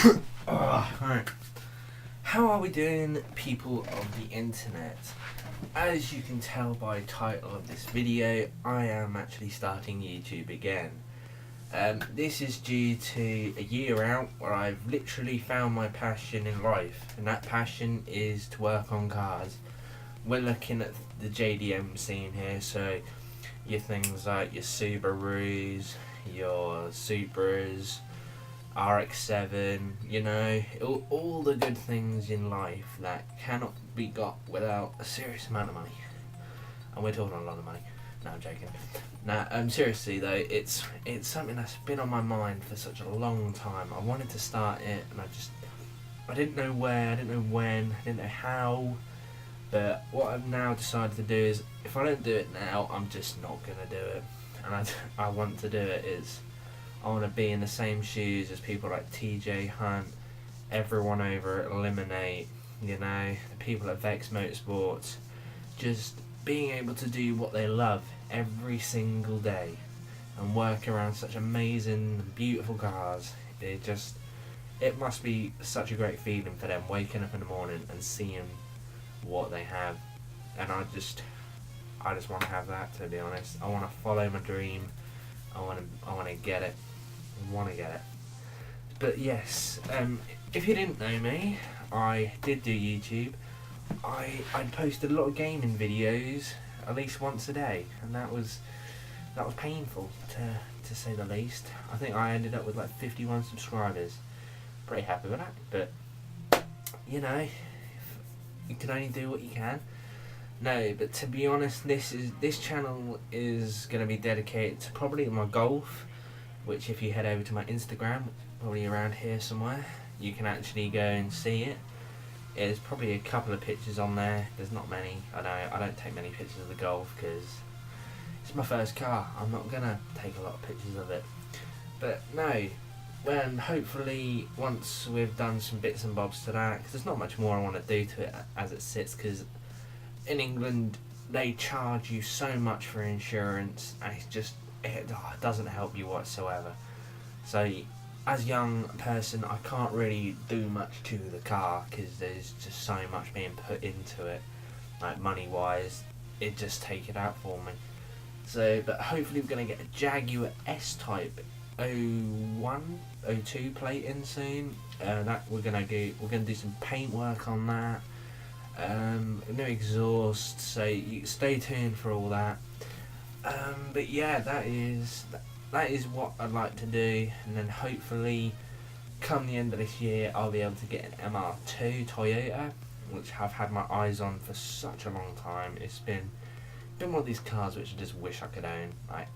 Right. How are we doing, people of the internet? As you can tell by the title of this video, I am actually starting YouTube again. This is due to a year out where I've literally found my passion in life, and that passion is to work on cars. We're looking at the JDM scene here, so your things like your Subarus, your Supras, RX-7, you know, all the good things in life that cannot be got without a serious amount of money. And we're talking a lot of money. No, I'm joking. Nah, seriously though, it's something that's been on my mind for such a long time. I wanted to start it, and I didn't know where, I didn't know when, I didn't know how. But what I've now decided to do is, if I don't do it now, I'm just not gonna do it. And I want to do it is, I want to be in the same shoes as people like TJ Hunt, everyone over at Eliminate, you know, the people at Vex Motorsports, just being able to do what they love every single day and work around such amazing, beautiful cars. It must be such a great feeling for them waking up in the morning and seeing what they have. And I just want to have that, to be honest. I want to follow my dream. I want to get it. But yes, if you didn't know me, I did do YouTube. I posted a lot of gaming videos at least once a day, and that was painful to say the least. I think I ended up with like 51 subscribers. Pretty happy with that, but you know, you can only do what you can. No, but to be honest, this channel is going to be dedicated to probably my golf, which if you head over to my Instagram, probably around here somewhere, you can actually go and see it. There's probably a couple of pictures on there. There's not many. I know I don't take many pictures of the Golf because it's my first car. I'm not going to take a lot of pictures of it. But no, when hopefully once we've done some bits and bobs to that, because there's not much more I want to do to it as it sits, because in England they charge you so much for insurance, and it doesn't help you whatsoever. So as a young person, I can't really do much to the car because there's just so much being put into it, like money wise. It just take it out for me. So, but hopefully we're gonna get a Jaguar S-Type 01, 02 plate in soon. That we're gonna do some paint work on that. New exhaust. So you stay tuned for all that. But yeah, that is what I'd like to do, and then hopefully come the end of this year I'll be able to get an MR2 Toyota, which I've had my eyes on for such a long time. It's been one of these cars which I just wish I could own.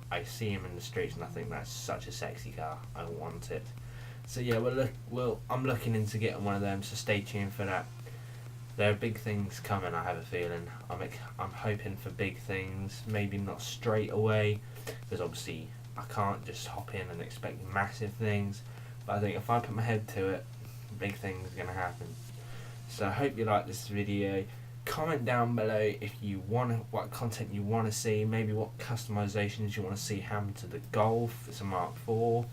I see them in the streets and I think that's such a sexy car. I want it. So yeah, I'm looking into getting one of them, so stay tuned for that. There are big things coming, I have a feeling. I'm hoping for big things, maybe not straight away, because obviously I can't just hop in and expect massive things, but I think if I put my head to it, big things are going to happen. So I hope you like this video. Comment down below if you what content you want to see, maybe what customizations you want to see happen to the Golf, it's a Mark IV,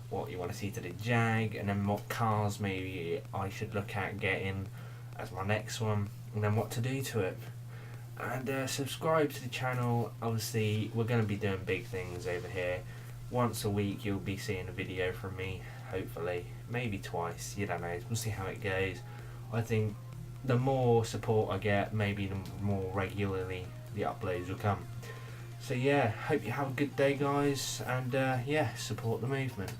what you want to see to the Jag, and then what cars maybe I should look at getting as my next one, and then what to do to it. And subscribe to the channel. Obviously we're going to be doing big things over here. Once a week you'll be seeing a video from me, hopefully, maybe twice, you don't know, we'll see how it goes. I think the more support I get, maybe the more regularly the uploads will come. So yeah, hope you have a good day guys, and yeah, support the movement.